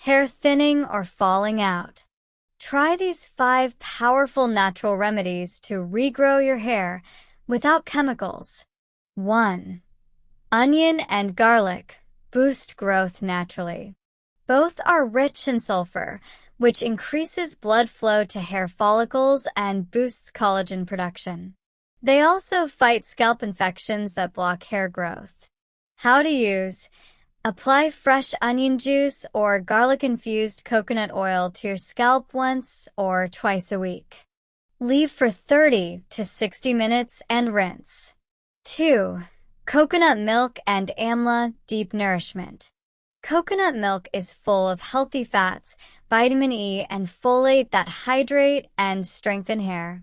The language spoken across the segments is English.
hair thinning or falling out. Try these 5 powerful natural remedies to regrow your hair without chemicals. 1. Onion and garlic boost growth naturally. Both are rich in sulfur, which increases blood flow to hair follicles and boosts collagen production. They also fight scalp infections that block hair growth. How to use: apply fresh onion juice or garlic-infused coconut oil to your scalp once or twice a week. Leave for 30 to 60 minutes and rinse. 2. Coconut milk and amla deep nourishment. Coconut milk is full of healthy fats, vitamin E, and folate that hydrate and strengthen hair.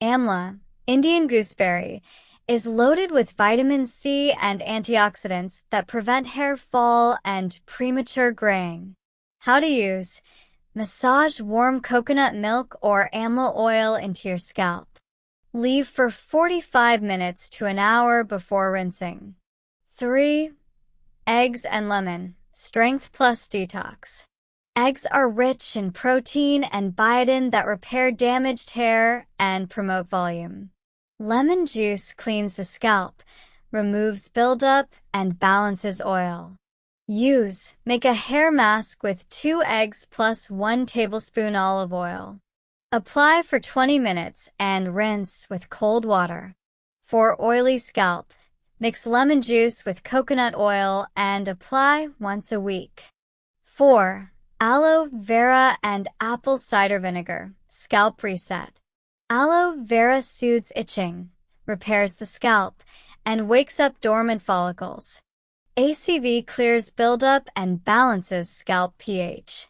Amla, Indian gooseberry, is loaded with vitamin C and antioxidants that prevent hair fall and premature graying. How to use: massage warm coconut milk or amla oil into your scalp. Leave for 45 minutes to an hour before rinsing. 3. Eggs and lemon, strength plus detox. Eggs are rich in protein and biotin that repair damaged hair and promote volume. Lemon juice cleans the scalp, removes buildup, and balances oil. Make a hair mask with 2 eggs plus 1 tablespoon olive oil. Apply for 20 minutes and rinse with cold water. For oily scalp, mix lemon juice with coconut oil and apply once a week. 4. Aloe vera and apple cider vinegar, scalp reset. Aloe vera soothes itching, repairs the scalp, and wakes up dormant follicles. ACV clears buildup and balances scalp pH.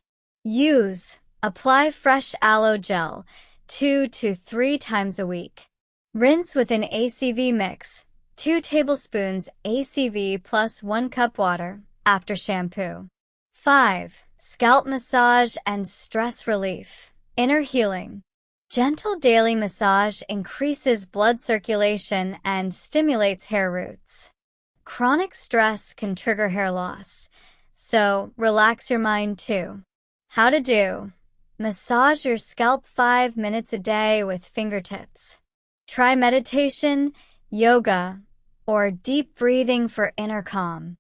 Apply fresh aloe gel 2 to 3 times a week. Rinse with an ACV mix, 2 tablespoons ACV plus 1 cup water, after shampoo. 5. Scalp massage and stress relief, inner healing. Gentle daily massage increases blood circulation and stimulates hair roots. Chronic stress can trigger hair loss, so relax your mind too. How to do: massage your scalp 5 minutes a day with fingertips. Try meditation, yoga, or deep breathing for inner calm.